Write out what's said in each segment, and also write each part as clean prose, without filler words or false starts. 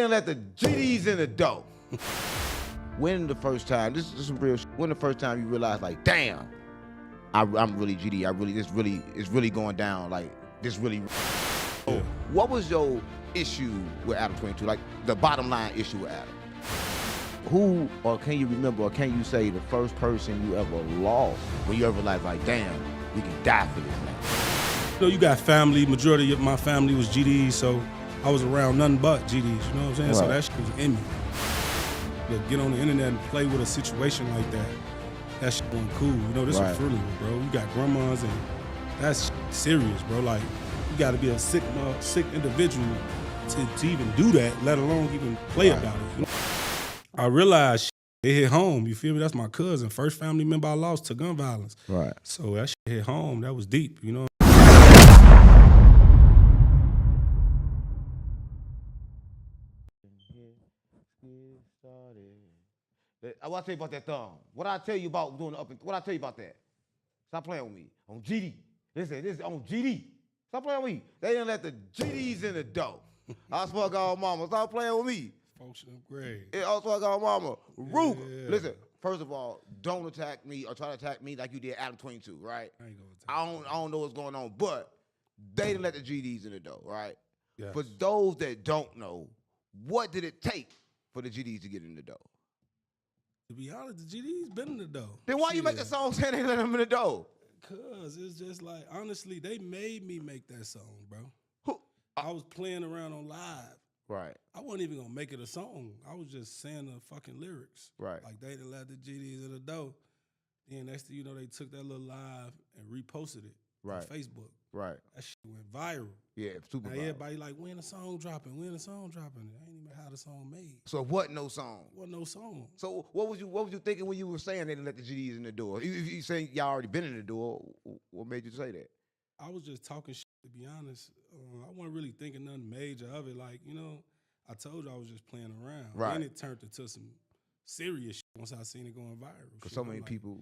done let the GDs in the door. When the first time, this is some real shit. When the first time you realize, like, damn, I'm really GD. It's really going down. Like, this really. Yeah. What was your issue with Adam 22? Like, the bottom line issue with Adam? Who, or can you remember, or can you say the first person you ever lost when you ever like, damn, we can die for this now? You know, you got family. Majority of my family was GDs, so I was around nothing but GDs. You know what I'm saying? Right. So that shit was in me. But get on the internet and play with a situation like that shit wasn't cool. You know, this is fruity, bro. You got grandmas, and that's serious, bro. Like, you got to be a sick individual to even do that, let alone even play about it. You know? I realized it hit home. You feel me? That's my cousin, first family member I lost to gun violence. Right. So that shit hit home. That was deep. You know. I want to tell you about that thumb. What I tell you about doing the up and what I tell you about that? Stop playing with me on GD. Listen, this is on GD. Stop playing with me. They didn't let the GDs in the door. I swear to God, mama, stop playing with me. Functional grade. Yeah, I swear to God, mama. Rooga. Yeah. Listen, first of all, don't attack me or try to attack me like you did Adam 22, right? I ain't gonna attack I don't know what's going on, but they didn't let the GDs in the door, right? Yes. For those that don't know, what did it take for the GDs to get in the door? To be honest, the GD's been in the door. Then why you make a song saying they let them in the door? Cause it's just like, honestly, they made me make that song, bro. Who? I was playing around on live. Right. I wasn't even gonna make it a song. I was just saying the fucking lyrics. Right. Like, they didn't let the GDs in the door. Then next thing you know, they took that little live and reposted it on Facebook. Right. That shit went viral. Yeah, super Now viral. everybody like, when the song dropping? When the song dropping? I ain't even had the song made. So what? No song. Wasn't no song. So what was you thinking when you were saying they didn't let the GDs in the door? If you saying y'all already been in the door, what made you say that? I was just talking shit, to be honest. I wasn't really thinking nothing major of it. Like, you know, I told you I was just playing around. Right. Then it turned into some serious shit once I seen it going viral. Because so many people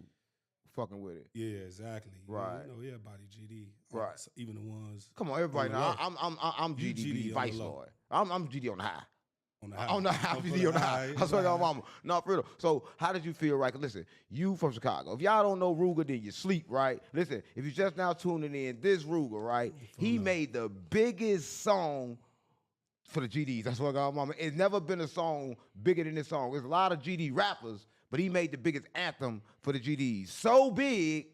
fucking with it. Yeah, exactly. Right. You know, everybody GD. Right. Even the ones. Come on, everybody. Now I'm You GD, GD Vice on the low. Lord. I'm GD on the high. On the high. On the high, GD on the high. I swear to God, mama. No, for real. So how did you feel, right? 'Cause listen, you from Chicago. If y'all don't know Rooga, then you sleep, right? Listen, if you just now tuning in, this Rooga, right? He made the biggest song for the GDs. I swear to God, mama. It's never been a song bigger than this song. There's a lot of GD rappers, but he made the biggest anthem for the GDs. So big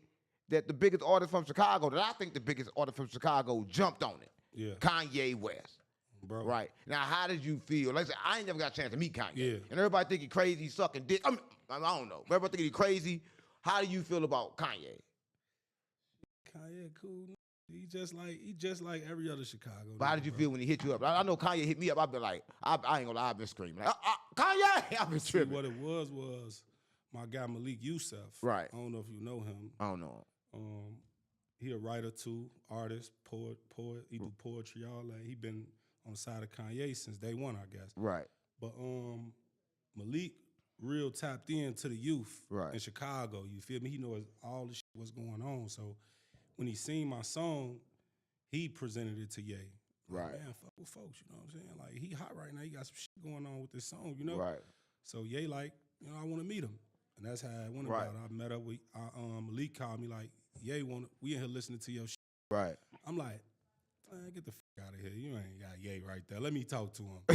that the biggest artist from Chicago, that I think the biggest artist from Chicago jumped on it. Yeah. Kanye West. Bro. Right. Now, how did you feel? Like I said, I ain't never got a chance to meet Kanye. Yeah. And everybody think he crazy, sucking dick. I don't know. Everybody think he crazy. How do you feel about Kanye? Kanye cool. He just like every other Chicago. But how did you feel when he hit you up? I know Kanye hit me up. I've been like, I ain't gonna lie, I've been screaming. Like, Kanye! I've been See, tripping. what it was my guy Malik Youssef. Right. I don't know if you know him. I don't know. He a writer too, artist, poet. He do poetry, all that. He been on the side of Kanye since day one, I guess. Right. But Malik real tapped into the youth Right. in Chicago. You feel me? He knows all the shit what's going on. So when he seen my song, he presented it to Ye. Like, Right. man, fuck with folks, you know what I'm saying? Like, he hot right now. He got some shit going on with this song, you know? Right. So Ye like, you know, I want to meet him. And that's how it went Right. about it. I met up with, Malik called me like, Ye, we in here listening to your shit. Right. I'm like, man, get the fuck out of here. You ain't got Ye right there. Let me talk to him. I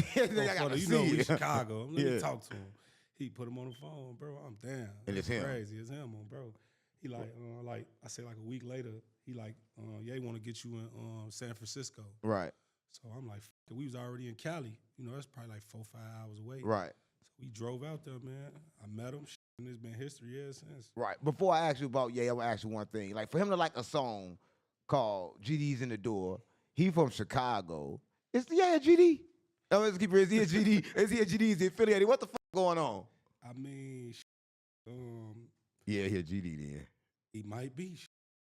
gotta You know see we it. Chicago. Let Yeah. me talk to him. He put him on the phone, bro. I'm down. And it's That's him. crazy. It's him, bro. He like I say like a week later, he like, Ye want to get you in San Francisco. Right. So I'm like, fuck it. We was already in Cali. You know, that's probably like 4 or 5 hours away. Right. So we drove out there, man. I met him, and it's been history ever since. Right. Before I ask you about Ye, I'm gonna ask you one thing. Like, for him to like a song called GD's in the Door, he from Chicago. Is Ye a GD? Is he a GD? Is he a GD? Is he affiliated? What the fuck going on? I mean, Yeah, he a GD then. he might be.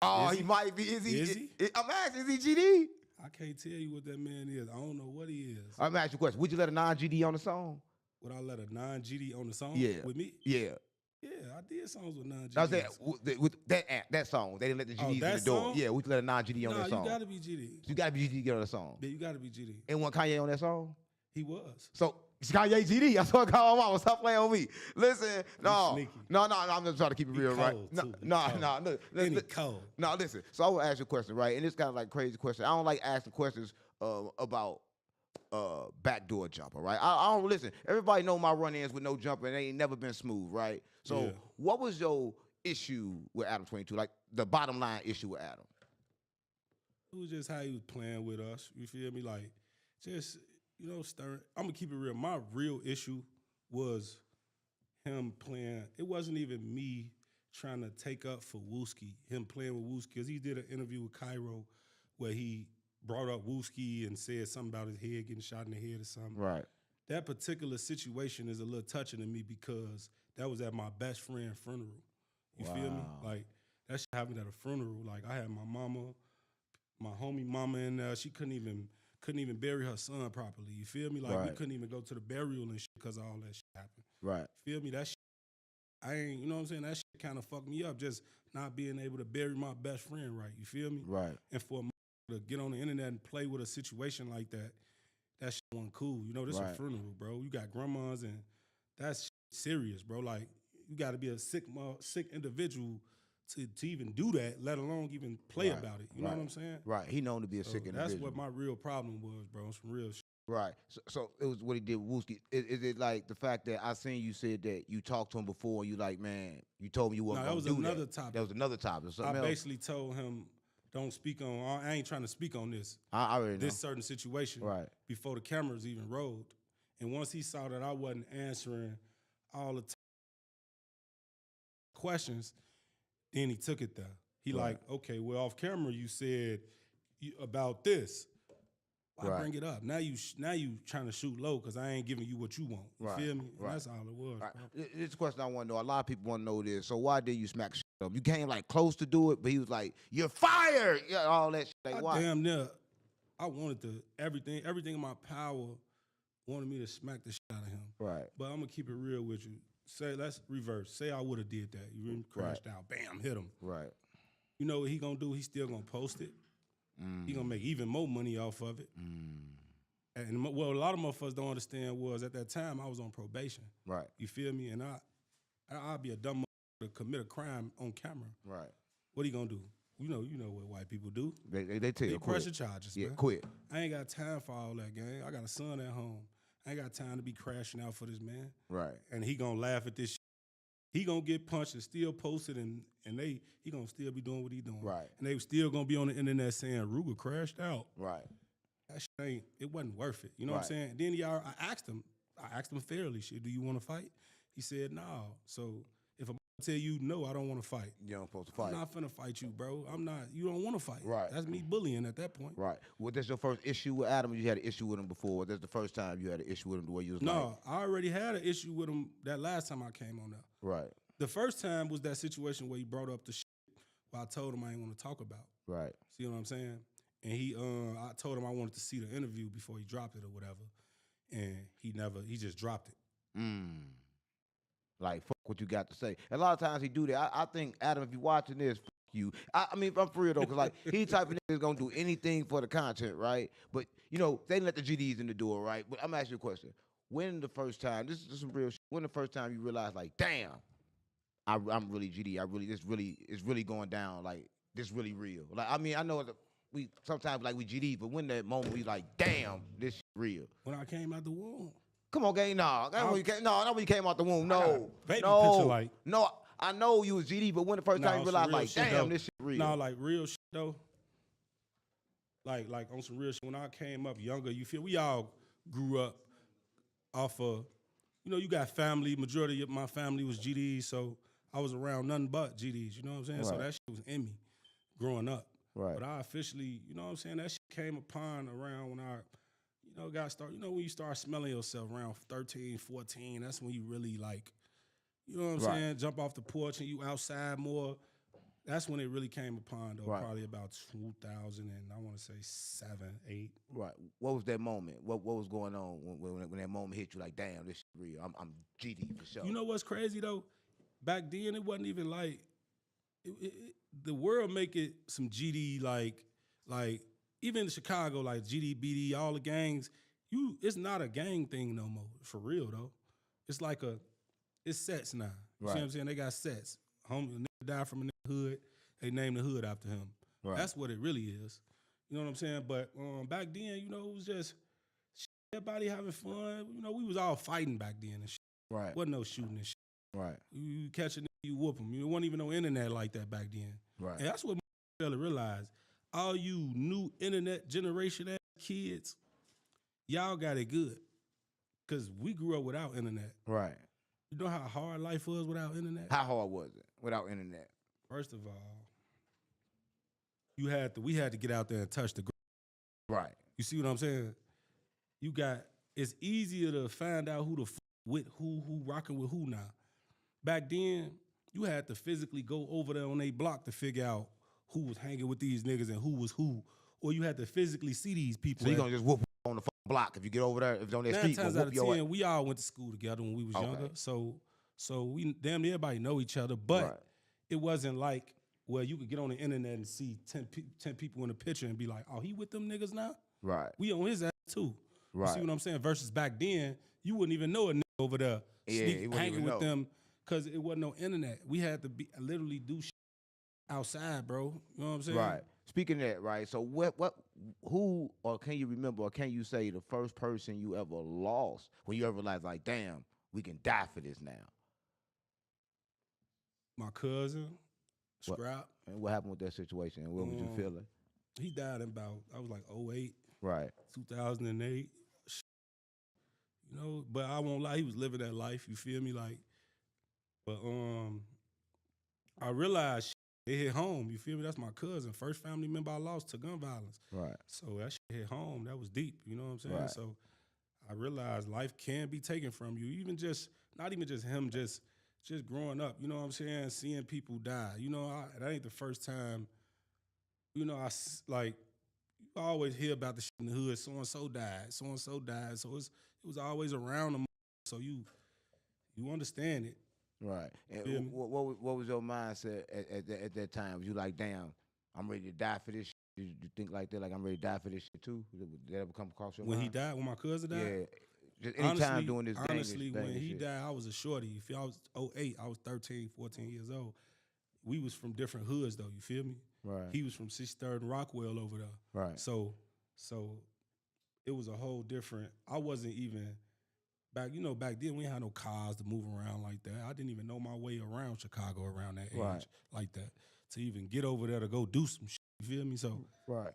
Oh, Is he he? might be. Is he? Is he? I'm asking, is he GD? I can't tell you what that man is. I don't know what he is. I'm asking you a question. Would you let a non-GD on the song? Would I let a non-GD on the song Yeah. with me? Yeah. Yeah, I did songs with non-GDs. I was saying, with that song, they didn't let the GDs in that the door. song? Yeah, would you let a non-GD on that song? you gotta be GD. You gotta be GD to get on the song. Yeah, you gotta be GD. And want Kanye on that song? He was. So Kanye GD, I saw I call my mama. Stop playing on me. Listen, no, sneaky. no, I'm just trying to keep it real, right? Cold. No, listen. So I will ask you a question, right? And it's kind of like crazy question. I don't like asking questions about backdoor jumper, right? I don't listen. Everybody know my run-ins with no jumper, and they ain't never been smooth, right? So what was your issue with Adam 22? Like the bottom line issue with Adam? It was just how he was playing with us. You feel me? Like, just, you know, stirring. I'm going to keep it real. My real issue was him playing. It wasn't even me trying to take up for Wooski, him playing with Wooski, because he did an interview with Cairo where he brought up Wooski and said something about his head getting shot in the head or something. Right. That particular situation is a little touching to me because that was at my best friend's funeral. You feel me? Like, that shit happened at a funeral. Like, I had my mama, my homie mama, and she couldn't even bury her son properly. You feel me? Like, we couldn't even go to the burial and shit because all that shit happened. Right. Feel me? That shit, I ain't, you know what I'm saying? That shit kind of fucked me up, just not being able to bury my best friend right. You feel me? Right. And for a to get on the internet and play with a situation like that, that shit wasn't cool. You know, this is a funeral, bro. You got grandmas, and that's serious, bro. Like, you got to be a sick individual to even do that, let alone even play about it. You know what I'm saying? Right. He known to be a sick individual. That's what my real problem was, bro. Some real shit. Right. So it was what he did with Wooski. Is it like the fact that I seen you said that you talked to him before and you like, man, you told me you wasn't going to do that. That was another topic. That was another topic. I basically told him, don't speak on, I ain't trying to speak on this. I already know. This certain situation before the cameras even rolled. And once he saw that I wasn't answering all the questions, then he took it there. He like, okay, well, off camera you said about this. Why bring it up? Now you trying to shoot low because I ain't giving you what you want. You feel me? That's all it was. This question I want to know. A lot of people want to know this. So why did you smack shit up? You came like close to do it, but he was like, "You're fired." Yeah, all that shit. Like, why? Damn near. I wanted to everything in my power wanted me to smack the shit out of him. Right. But I'm gonna keep it real with you. Let's reverse. Say I would have did that. You really crashed out. Bam, hit him. Right. You know what he gonna do? He still gonna post it. He gonna make even more money off of it. And what a lot of motherfuckers don't understand was at that time I was on probation. Right. You feel me? And I'd be a dumb motherfucker to commit a crime on camera. Right. What he gonna do? You know what white people do. They tell you they pressure charges. Yeah, man. Quit. I ain't got time for all that, gang. I got a son at home. I ain't got time to be crashing out for this man. Right. And he gonna laugh at this shit. He gonna get punched and still post it, and he gonna still be doing what he doing. Right. And they still gonna be on the internet saying Rooga crashed out. Right. That shit it wasn't worth it. You know what I'm saying? Then I asked him fairly, shit, do you want to fight? He said, no. So if I'm gonna tell you no, I don't want to fight. You don't supposed to fight. I'm not finna fight you, bro. I'm not. You don't want to fight. Right. That's me bullying at that point. Right. Was this your first issue with Adam? Or you had an issue with him before? Was this the first time you had an issue with him the way you was No, I already had an issue with him that last time I came on there. Right. The first time was that situation where he brought up the shit where I told him I didn't want to talk about. Right. See what I'm saying? And I told him I wanted to see the interview before he dropped it or whatever. And he just dropped it. Like, fuck what you got to say. And a lot of times he do that. I think, Adam, if you watching this, fuck you. I mean, I'm for real though, because like, he type of nigga is going to do anything for the content, right? But, you know, they let the GDs in the door, right? But I'm going to ask you a question. When the first time, this is some real shit, when the first time you realized, like, damn, I'm really GD. It's really going down. Like, this really real. Like, I mean, I know we sometimes like we GD, but when that moment we like, damn, this shit real. When I came out the womb. Come on, gang. Not when you came out the womb. No. Picture like. No, I know you was GD, but when the first time you realized, like, damn, this shit real. No, like real shit though. Like on some real shit. When I came up younger, you feel we all grew up off of, you know, you got family. Majority of my family was GDs, so I was around nothing but GDs, you know what I'm saying? Right. So that shit was in me growing up. Right. But I officially, you know what I'm saying, that shit came upon around when I, you know, got started, you know, when you start smelling yourself around 13, 14, that's when you really like, you know what I'm saying, jump off the porch and you outside more. That's when it really came upon, though, probably about 2000 and I want to say 7, 8. Right. What was that moment? What was going on when that moment hit you? Like, damn, this shit real. I'm GD for sure. You know what's crazy though? Back then, it wasn't even like the world make it some GD like even in Chicago, like GD, BD, all the gangs. it's not a gang thing no more, for real though. It's like it's sets now. You see what I'm saying? They got sets. A nigga died from a nigga hood, they named the hood after him. Right. That's what it really is. You know what I'm saying? But back then, you know, it was just everybody having fun. You know, we was all fighting back then and shit. Right. Wasn't no shooting and shit. Right. You catch a nigga, you whoop him. You wasn't even no internet like that back then. Right. And that's what fella realized. All you new internet generation ass kids, y'all got it good. Cause we grew up without internet. Right. You know how hard life was without internet? How hard was it without internet? First of all, we had to get out there and touch the ground. Right. You see what I'm saying? It's easier to find out who with who rocking with who now. Back then, you had to physically go over there on a block to figure out who was hanging with these niggas and who was who. Or you had to physically see these people. So you gonna just whoop on the block if you get over there, if it's on that 9 street, times whoop out of your 10, we all went to school together when we was younger. So we damn near everybody know each other, but it wasn't like, well, you could get on the internet and see 10 people in a picture and be like, oh, he with them niggas now? Right. We on his ass too. Right. You see what I'm saying? Versus back then, you wouldn't even know a nigga over there hanging with them because it wasn't no internet. We had to literally do shit outside, bro. You know what I'm saying? Right. Speaking of that, right? So who, or can you remember, or can you say the first person you ever lost when you ever realized, like, damn, we can die for this now? My cousin, Scrap. And what happened with that situation? And what was you feeling? He died in I was like 08. Right. 2008. You know, but I won't lie, he was living that life, you feel me? Like, but I realized it hit home, you feel me? That's my cousin. First family member I lost to gun violence. Right. So that shit hit home. That was deep, you know what I'm saying? Right. So I realized life can be taken from you. Not even just him, just growing up, you know what I'm saying? Seeing people die. You know, that ain't the first time, you know, you always hear about the shit in the hood, so-and-so died. So it was always around them. So you understand it. Right. And what was your mindset at that time? Was you like, damn, I'm ready to die for this shit? Did you think like that, like I'm ready to die for this shit too? Did that ever come across your mind? When he died, when my cousin died? Yeah. Just any time doing this honestly, when he died, I was a shorty. You feel? I was 08. I was 13, 14 years old. We was from different hoods though, you feel me? Right. He was from 63rd and Rockwell over there. Right. So it was a whole different, I wasn't even, back then we had no cars to move around like that. I didn't even know my way around Chicago around that age like that. To even get over there to go do some shit, you feel me? So it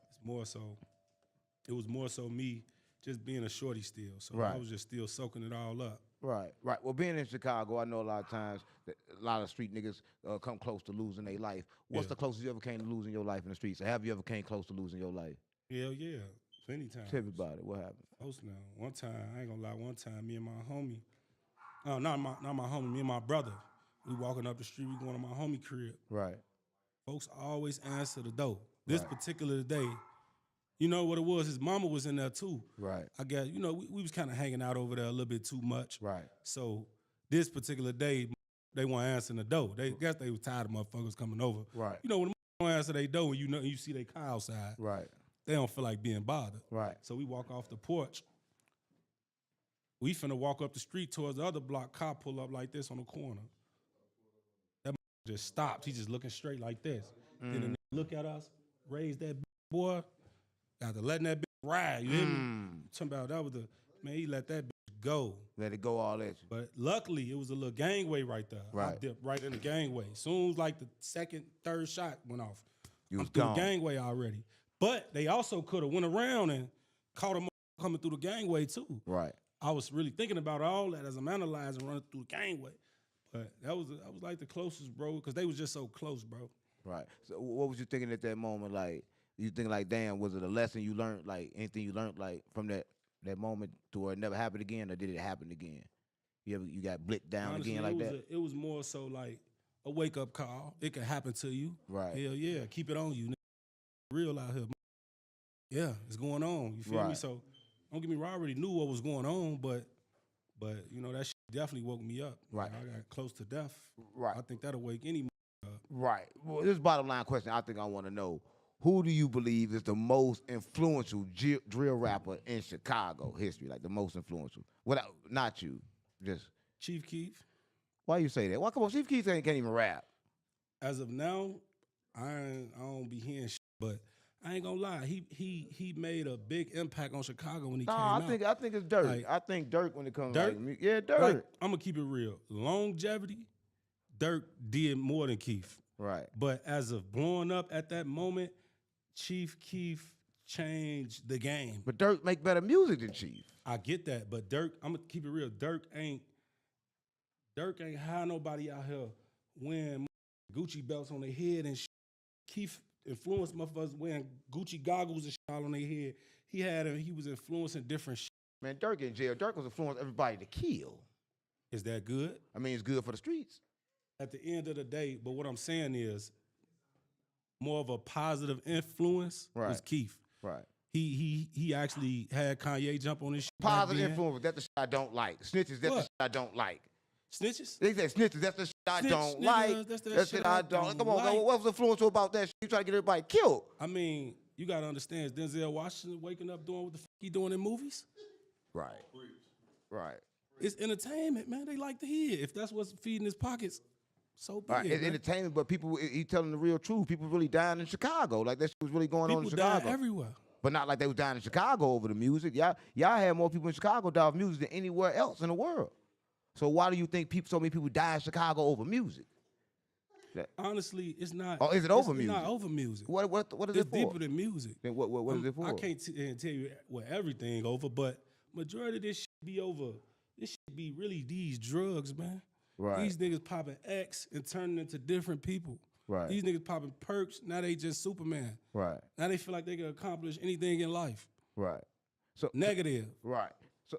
was more so me just being a shorty still. So I was just still soaking it all up. Right. Well, being in Chicago, I know a lot of times that a lot of street niggas come close to losing their life. What's the closest you ever came to losing your life in the streets? Or have you ever came close to losing your life? Hell yeah, plenty times. Tell me about it. What happened? Most now. One time, I ain't gonna lie. One time, me and my homie, not my homie, me and my brother, we walking up the street. We going to my homie crib. Right. Folks always answer the door. This particular day, you know what it was? His mama was in there too. Right. I guess, you know, we was kind of hanging out over there a little bit too much. Right. So this particular day, they weren't answering the door. They guess they was tired of motherfuckers coming over. Right. You know, when the motherfuckers answer their door, you see they car outside. Right. They don't feel like being bothered. Right. So we walk off the porch. We finna walk up the street towards the other block. Cop pull up like this on the corner. That just stopped. He just looking straight like this. Then the nigga look at us, raise that boy. After letting that bitch ride, you hear me? Talking about that was he let that bitch go. Let it go all at you. But luckily, it was a little gangway right there. Right. I dipped right in the gangway. Soon as like the second, third shot went off, You was I'm through gone. the gangway already. But they also could have went around and caught him coming through the gangway too. Right. I was really thinking about all that as I'm analyzing running through the gangway. But that was like the closest, bro, because they was just so close, bro. Right. So what was you thinking at that moment? Like, you think like, damn, was it a lesson you learned? Like anything you learned like from that moment to where it never happened again, or did it happen again? You got blicked down Honestly, again like that? It was more so like a wake up call. It could happen to you. Right. Hell yeah, keep it on you. Real out here. Yeah, it's going on. You feel me? So don't get me wrong, I already knew what was going on, but you know, that shit definitely woke me up. Right. You know, I got close to death. Right. I think that'll wake any up. Right. Well, this is bottom line question I think I want to know. who do you believe is the most influential drill rapper in Chicago history? Like the most influential? Without, not you, just Chief Keef. why you say that? Why come on? Chief Keef can't even rap. As of now, I don't be hearing shit, but I ain't gonna lie. He made a big impact on Chicago when he came out. I think it's Dirk. Like, I think Dirk when it comes Dirk? to yeah, Dirk. Like, I'm gonna keep it real. Longevity, Dirk did more than Keef. Right. But as of blowing up at that moment, Chief Keef changed the game. But Dirk make better music than Chief. I get that, but Dirk, I'm gonna keep it real. Dirk ain't how nobody out here wearing Gucci belts on their head and shit. Keef influenced motherfuckers wearing Gucci goggles and shit all on their head. He was influencing different shit. Man, Dirk in jail. Dirk was influencing everybody to kill. Is that good? I mean, it's good for the streets. At the end of the day, but what I'm saying is more of a positive influence was Keef. Right. He actually had Kanye jump on his shit. Positive influence, that's the shit I don't like. Snitches, that's the shit I don't like. Snitches? They said snitches, that's the shit I don't like. That's that shit I don't. Come on, like. what was influential about that shit? You try to get everybody killed. I mean, you gotta understand, is Denzel Washington waking up doing what the fuck he doing in movies? Right. Right. It's entertainment, man. They like to hear. If that's what's feeding his pockets, so be it. It's entertainment, but people, he telling the real truth. People really dying in Chicago. Like that shit was really going on in Chicago. People die everywhere. But not like they was dying in Chicago over the music. Y'all had more people in Chicago die of music than anywhere else in the world. So why do you think so many people die in Chicago over music? Honestly, it's not. Oh, is it over music? It's not over music. What is it for? It's deeper than music. Then what is it for? I can't tell you what everything over, but majority of this shit be over. This shit be really these drugs, man. Right. These niggas popping X and turning into different people. Right. These niggas popping perks, now they just Superman. Right. Now they feel like they can accomplish anything in life. Right. So negative. Right.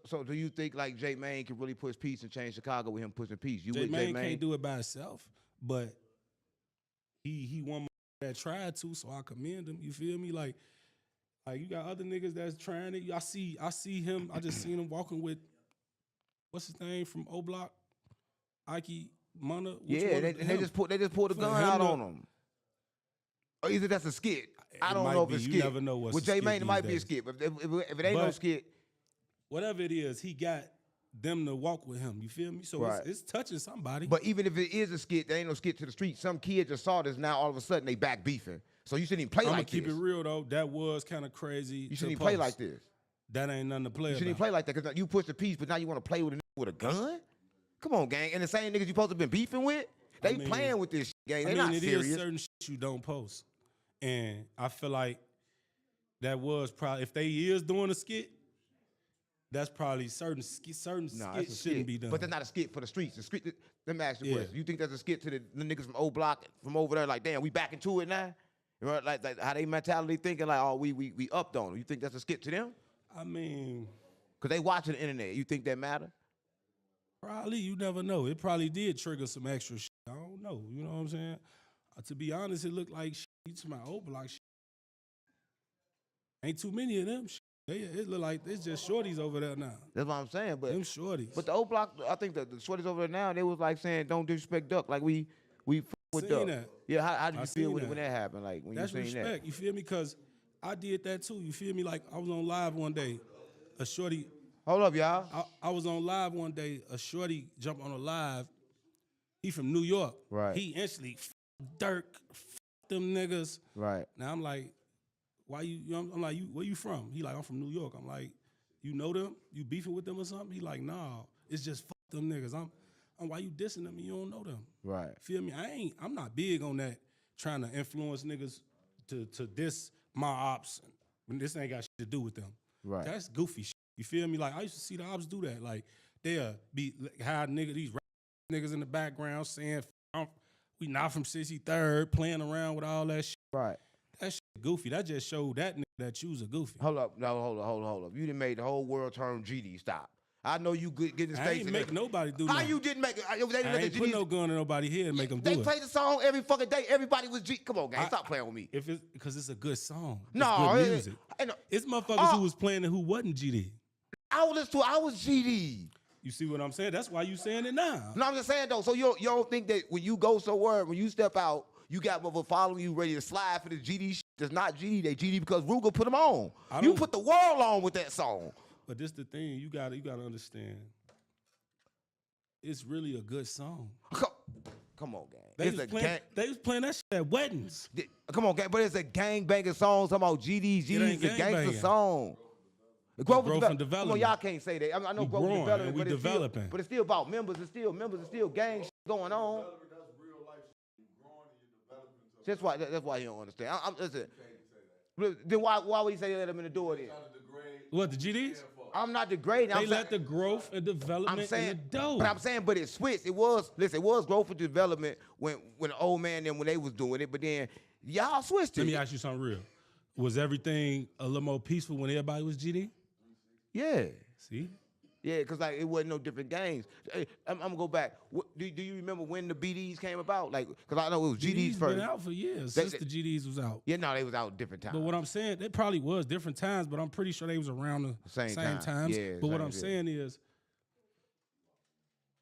So do you think like J Mane can really push peace and change Chicago with him pushing peace? J Mane can't do it by himself, but he one that tried to, so I commend him. You feel me? Like you got other niggas that's trying it. I see him. I just seen him walking with what's his name from O Block, Ike Mana. Yeah, they just pulled the gun out on him. Or either that's a skit. I don't know if it's a skit. You never know what's with J Mane, it might be a skit. But if it ain't no skit. Whatever it is, he got them to walk with him. You feel me? So it's touching somebody. But even if it is a skit, there ain't no skit to the street. Some kid just saw this, now all of a sudden they back beefing. So you shouldn't even play like this. I'm gonna keep it real though. That was kind of crazy. You shouldn't even play like this. That ain't nothing to play You shouldn't even play like that because you push the piece, but now you want to play with a gun? Come on, gang. And the same niggas you supposed to been beefing with, they playing with this shit, gang. They not serious. It is certain shit you don't post. And I feel like that was probably, if they is doing a skit, that's probably certain skits shouldn't be done. But that's not a skit for the streets. The skit, let me ask you a question. You think that's a skit to the niggas from O Block from over there? Like, damn, we back into it now? You know, like how they mentality thinking like, oh, we upped on them. You think that's a skit to them? I mean, because they watching the internet. You think that matter? Probably. You never know. It probably did trigger some extra shit. I don't know. You know what I'm saying? To be honest, it looked like shit to my O Block shit. Ain't too many of them shit. It look like it's just shorties over there now. That's what I'm saying. But them shorties. But the O Block, I think the shorties over there now, they was like saying, don't disrespect Duck. Like we with Duck. That. Yeah, how did you feel when that happened? Like when that's you seen respect. that? You feel me? Because I did that too. You feel me? Like I was on live one day, a shorty. Hold up, y'all. I was on live one day. A shorty jumped on a live. He from New York. Right. He instantly Dirk, them niggas. Right. Now I'm like, why you? I'm like, where you from? He like, I'm from New York. I'm like, you know them? You beefing with them or something? He like, nah, it's just them niggas. I'm why you dissing them and you don't know them? Right. Feel me? I'm not big on that trying to influence niggas to diss my ops when this ain't got shit to do with them. Right. That's goofy shit. You feel me? Like I used to see the ops do that. Like they'll be hide these niggas in the background saying we not from 63rd, playing around with all that shit. Right. That shit goofy. That just showed that nigga that you's a goofy. Hold up. You done made the whole world turn GD. Stop. I know you getting the I ain't make nobody do How you didn't make it? I ain't put no gun in nobody's head and make them do it. They play the song every fucking day. Everybody was G. Come on, gang. Stop playing with me. Because it's a good song. No. It's good music. It's motherfuckers who was playing and who wasn't GD. I was GD. You see what I'm saying? That's why you saying it now. No, I'm just saying, though. So you don't think that when you go somewhere, when you step out, you got motherfuckers following you ready to slide for the GD shit? that's not GD. They GD because Rooga put them on. I You don't- put the world on with that song. But this the thing, you gotta understand. It's really a good song. Come on, gang. They was playing that shit at weddings. Come on, gang. But it's a gang banging song. Talking about GD's ain't a gangster gang-banging. song. Growth and Come on, development. y'all can't say that. I know We growth and growing, development, and we but it's developing. but it's still about members. It's still gang shit going on. That's why you don't understand. Listen. Then why would he say let him in the door then? What, the GDs? I'm not degrading. They let the growth and development in the dough. But I'm saying, but it switched. It was growth and development when the old man then when they was doing it, but then y'all switched it. Let me ask you something real. Was everything a little more peaceful when everybody was GD? Yeah. See? Yeah, because like it wasn't no different gangs. Hey, I'm gonna go back. Do you remember when the BDs came about? Like, because I know it was GDs first. Been out for years since the GDs was out. Yeah, no, they was out different times. But what I'm saying, they probably was different times, but I'm pretty sure they was around the same times. Yeah, but what I'm saying is,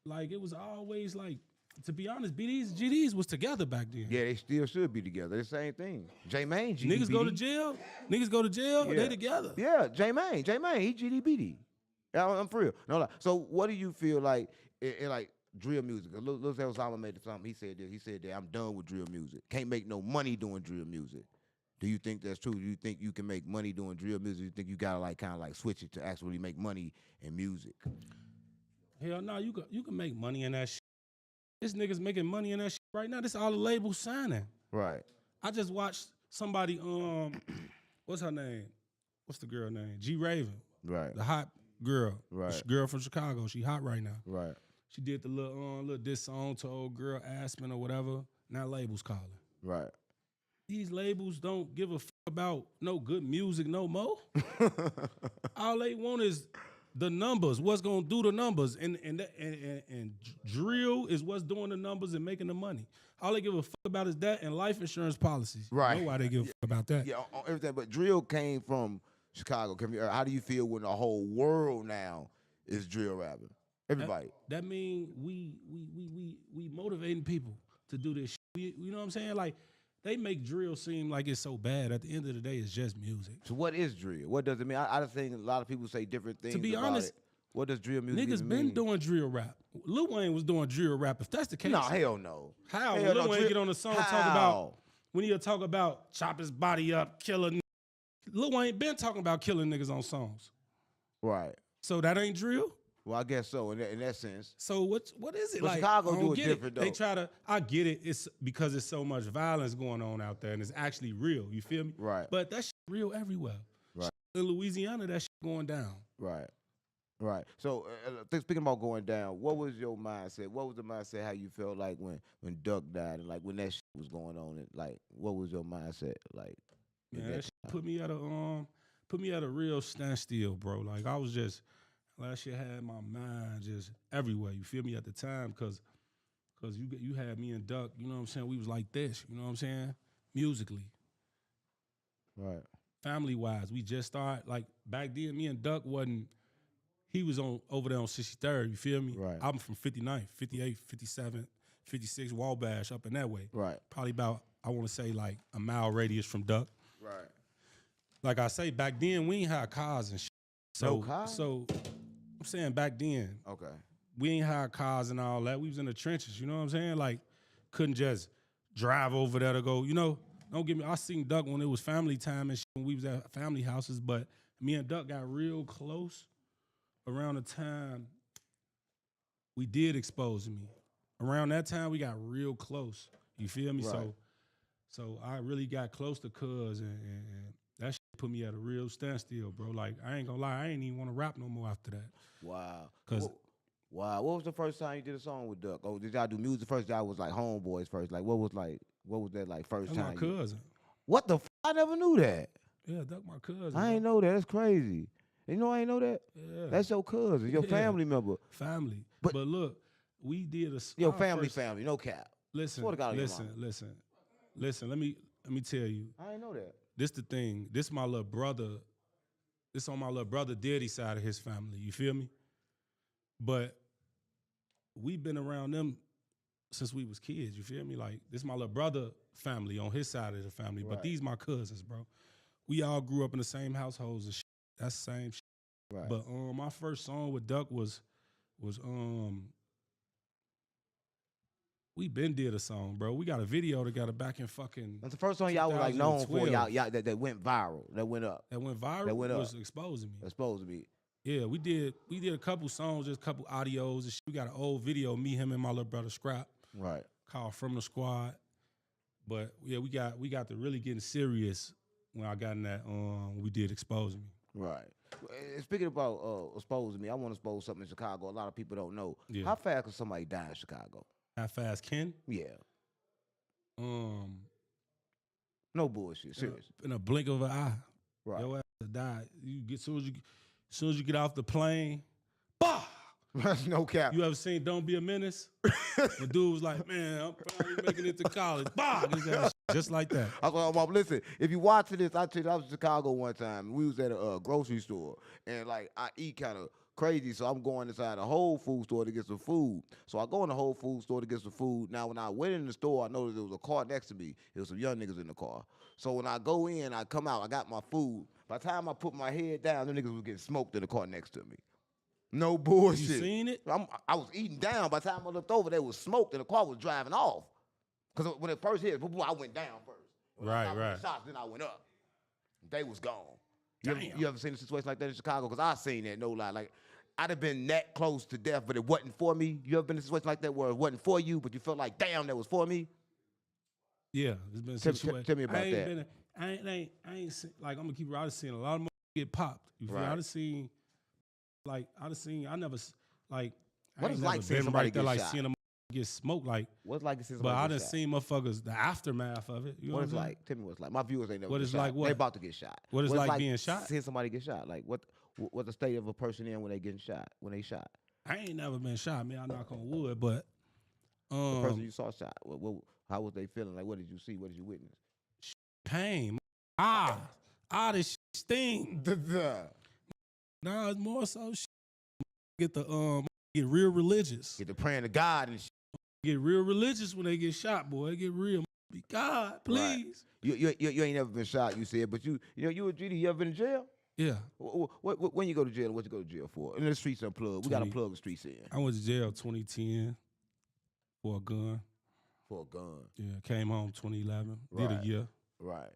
like, it was always like, to be honest, BDs, GDs was together back then. Yeah, they still should be together. The same thing. J-Main, GD, Niggas go to jail. Yeah. They together. Yeah, J-Main, he GD-BD. I'm for real. No lie. So what do you feel like in like drill music? Lil Osama made something. He said this. He said that I'm done with drill music. Can't make no money doing drill music. Do you think that's true? Do you think you can make money doing drill music? Do you think you gotta like kind of like switch it to actually make money in music? Hell no, you can make money in that shit. This nigga's making money in that shit right now. This all the labels signing. Right. I just watched somebody, what's her name? What's the girl name? G Raven. Right. The hot girl. Right. The girl from Chicago. She hot right now. Right. She did the little diss song to old girl Aspen or whatever. Now labels calling. Right. These labels don't give a fuck about no good music no more. All they want is the numbers. What's gonna do the numbers? And drill is what's doing the numbers and making the money. All they give a fuck about is that and life insurance policies. Right. Know why they give a fuck about that? Yeah, on everything. But drill came from Chicago. How do you feel when the whole world now is drill rapping? Everybody. That mean we motivating people to do this shit. You know what I'm saying? Like, they make drill seem like it's so bad. At the end of the day, it's just music. So what is drill? What does it mean? I just think a lot of people say different things. To be about honest, it. What does drill music niggas even been mean? doing drill rap. Lil Wayne was doing drill rap. If that's the case, No, hell no. How? Hell Lil no. Wayne Drill- get on the song How? talk about when he'll talk about chop his body up, kill a nigga. Lil Wayne been talking about killing niggas on songs. Right. So that ain't drill? Well, I guess so in that sense. So what is it But like? Chicago I don't do it get different, though. They try to. I get it. It's because there's so much violence going on out there, and it's actually real. You feel me? Right. But that shit real everywhere. Right. In Louisiana, that shit going down. Right. Right. So speaking about going down, what was your mindset? What was the mindset? How you felt like when Duck died and like when that shit was going on? And like, what was your mindset like? Man, that shit put me at a real standstill, bro. Like I was just. That shit had my mind just everywhere. You feel me at the time, cause you had me and Duck. You know what I'm saying? We was like this. You know what I'm saying? Musically, right? Family wise, we just started. Like back then, me and Duck wasn't. He was over there on 63rd. You feel me? Right. I'm from 59th, 58, 57, 56, Wabash up in that way. Right. Probably about I want to say like a mile radius from Duck. Right. Like I say, back then we ain't had cars and shit. No cars? So I'm saying back then. Okay. We ain't had cars and all that. We was in the trenches, you know what I'm saying? Like, couldn't just drive over there to go, you know. Don't get me, I seen Duck when it was family time and shit, when we was at family houses, but me and Duck got real close around the time we did expose me. Around that time, we got real close. You feel me? Right. So I really got close to Cuz, and that shit put me at a real standstill, bro. Like, I ain't gonna lie, I ain't even want to rap no more after that. Wow. 'Cause wow. What was the first time you did a song with Duck? Oh, did y'all do music first? Y'all was like homeboys first. Like, what was that like first That's time? my cousin. What the? I never knew that. Yeah, Duck my cousin. I ain't know that. That's crazy. You know I ain't know that. Yeah. That's your cousin, your Yeah. family member. Family. But- But look, we did Your our family, first- no cap. Listen, Swear to God on your listen. Let me tell you. I ain't know that. This the thing. This my little brother. This on my little brother daddy side of his family. You feel me? But we been around them since we was kids. You feel me? Like this, my little brother family on his side of the family, but these my cousins, bro. We all grew up in the same households and shit. That's the same shit. Right. But my first song with Duck was we been did a song, bro. We got a video that got it back in fucking. That's the first song y'all was like known for. 2012. Y'all that went viral. That went up. That went viral. That went up. Was Exposing Me. Exposed me. Yeah, we did a couple songs, just a couple audios and shit. We got an old video, me, him, and my little brother Scrap. Right. Called From the Squad. But yeah, we got to really getting serious when I got in that we did Exposing Me. Right. Speaking about exposing me, I want to expose something in Chicago. A lot of people don't know. Yeah. How fast can somebody die in Chicago? How fast can? Yeah. No bullshit. Serious. In a blink of an eye. Right. Your ass will die. You get soon as you get off the plane, bah! That's no cap. You ever seen Don't Be a Menace? The dude was like, man, I'm probably making it to college. Bah! Just like that. Listen, if you watching this, I tell you, I was in Chicago one time. We was at a grocery store, and like I eat kind of crazy, so I'm going inside a Whole Food store to get some food. So I go in the Whole Food store to get some food. Now, when I went in the store, I noticed there was a car next to me. There was some young niggas in the car. So when I go in, I come out, I got my food. By the time I put my head down, the niggas was getting smoked in the car next to me. No bullshit. You seen it? I was eating down. By the time I looked over, there was smoke, and the car was driving off. Because when it first hit, I went down first. When I stopped the shots, then I went up. They was gone. You ever seen a situation like that in Chicago? Because I seen that, no lie. Like, I'd have been that close to death, but it wasn't for me. You ever been in a situation like that where it wasn't for you, but you felt like, damn, that was for me? Yeah, there's been a situation. Tell me about that. I ain't seen, like, I'm gonna keep it real. I done seen a lot of get popped. You feel? I done seen, I never, like, what is like seeing somebody get shot? Seeing them get smoked, like. What's like seeing somebody But I get done shot? seen motherfuckers, the aftermath of it. You know what it's like? Tell me what it's like. My viewers ain't never what been it's shot. like what? They about to get shot. What it's like being shot? Seeing somebody get shot. Like, what the state of a person in when they getting shot, when they shot? I ain't never been shot, man. I knock on wood, but the person you saw shot, how was they feeling? Like, what did you see? What did you witness? Pain. This shit sting. Nah, it's more so shit. Get real religious. Get to praying to God and shit. Get real religious when they get shot, boy. Get real. Be God, please. Right. You ain't never been shot, you said, but you a GD, you ever been in jail? Yeah. When you go to jail, what you go to jail for? And the streets unplugged. We got to plug the streets in. I went to jail 2010 for a gun. For a gun. Yeah, came home 2011. Right. Did a year. Right.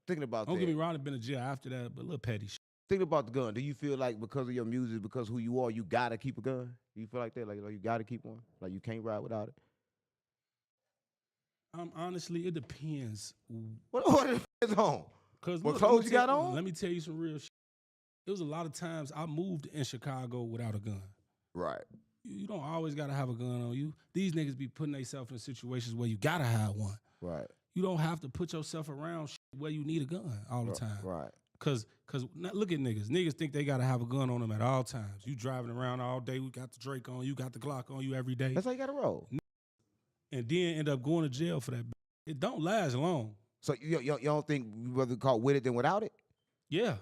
Thinking about Don't get me wrong, I've been in jail after that, but a little petty shit. Thinking about the gun, do you feel like because of your music, because of who you are, you got to keep a gun? Do you feel like that? Like you got to keep one? Like you can't ride without it? Honestly, it depends. What it depends on? What clothes you got on? Let me tell you some real shit. It was a lot of times I moved in Chicago without a gun. Right. You don't always got to have a gun on you. These niggas be putting themselves in situations where you got to have one. Right. You don't have to put yourself around where you need a gun all the time. Right. Cause look at niggas. Niggas think they gotta have a gun on them at all times. You driving around all day, we got the Drake on, you got the Glock on you every day. That's how you gotta roll. And then end up going to jail for that. It don't last long. So you don't think you rather caught with it than without it? Yeah.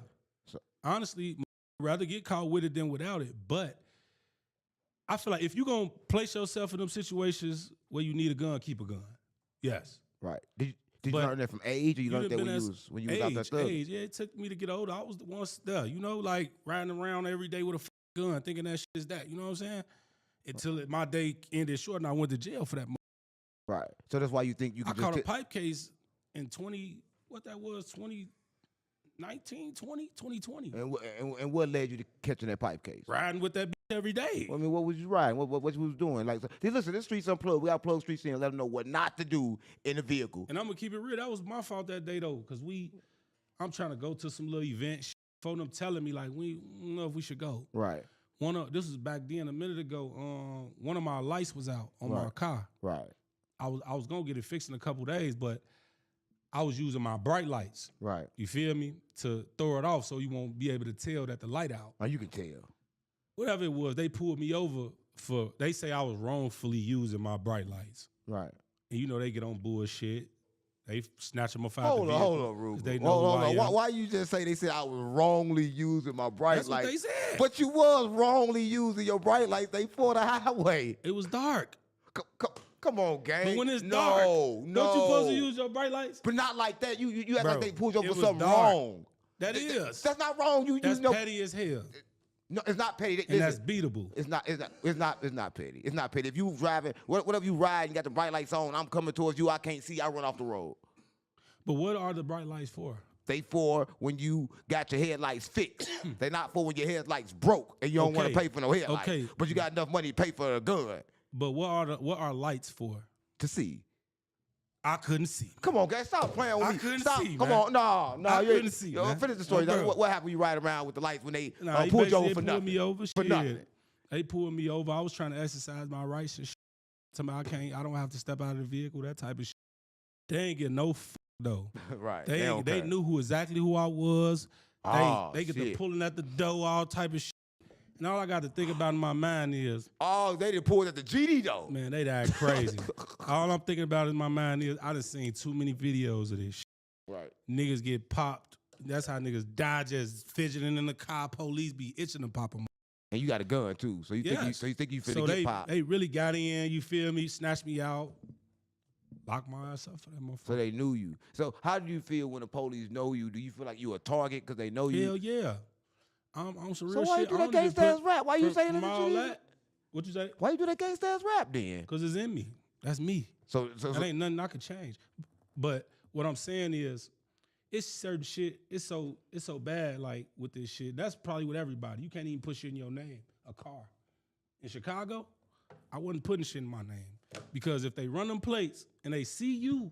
So honestly, I'd rather get caught with it than without it. But I feel like if you gonna place yourself in them situations where you need a gun, keep a gun. Yes. Right. Did you learn that from age, or you learned that when you was out there thugging? Age, yeah, it took me to get older. I was the one there, you know, like riding around every day with a gun, thinking that shit is that. You know what I'm saying? Until my day ended short and I went to jail for that. Right. So that's why you think you could I caught a pipe case in 2019, 2020. And what led you to catching that pipe case? Riding with that bitch every day. Well, I mean, what was you riding? What you was doing? Like, listen, this streets unplugged. We got to plug streets in and let them know what not to do in the vehicle. And I'm going to keep it real. That was my fault that day, though, because I'm trying to go to some little event. For them telling me, like, we don't know if we should go. Right. This was back then, a minute ago, one of my lights was out on my car. Right. I was going to get it fixed in a couple days, but I was using my bright lights. Right. You feel me? To throw it off so you won't be able to tell that the light out. Oh, you can tell. Whatever it was, they pulled me over they say I was wrongfully using my bright lights. Right. And you know they get on bullshit. They snatch them off out Hold the on, vehicle. Ruga. They know hold on. Why you just say they said I was wrongly using my bright lights? That's what they said. But you was wrongly using your bright lights. They for the highway. It was dark. Come on, gang. But when it's dark, don't you supposed to use your bright lights? But not like that. You act Bro, like they pulled you over it for was something dark. wrong. That is. That's not wrong. That's know. petty as hell. No, it's not petty. And Listen, that's beatable. It's not petty. It's not petty. If you driving, whatever you ride and got the bright lights on, I'm coming towards you, I can't see, I run off the road. But what are the bright lights for? They for when you got your headlights fixed. They not for when your headlights broke and you don't want to pay for no headlights. Okay. But you got enough money to pay for a gun. But what are lights for? To see. I couldn't see. Come on, guys, stop playing with me. I couldn't stop. see, Come man. on, no. I couldn't see, man. Finish the story. No, What happened when you ride around with the lights when they Nah, pulled you over for pulled nothing? me over. For nothing. They pulled me over. I was trying to exercise my rights and shit. Somebody I don't have to step out of the vehicle, that type of shit. They ain't get no though. Right. They knew exactly who I was. They get to pulling at the door, all type of shit. And all I got to think about in my mind is, oh, they done pulled at the GD though. man, they that crazy. All I'm thinking about in my mind is I done seen too many videos of this shit. Right. Niggas get popped. That's how niggas die just fidgeting in the car. Police be itching to pop them. And you got a gun too, so you think you finna get popped. They really got in, you feel me, snatched me out, locked my ass up for that motherfucker. So they knew you. So how do you feel when the police know you? Do you feel like you a target because they know you? Hell yeah. I'm some So real why shit. you do that gangsta ass rap? Why you saying from all that? that? What you say? Why you do that gangsta ass rap then? Because it's in me. That's me. So that ain't nothing I could change. But what I'm saying is, it's certain shit. It's so bad. Like with this shit, that's probably with everybody. You can't even put shit in your name. A car in Chicago, I wasn't putting shit in my name because if they run them plates and they see you,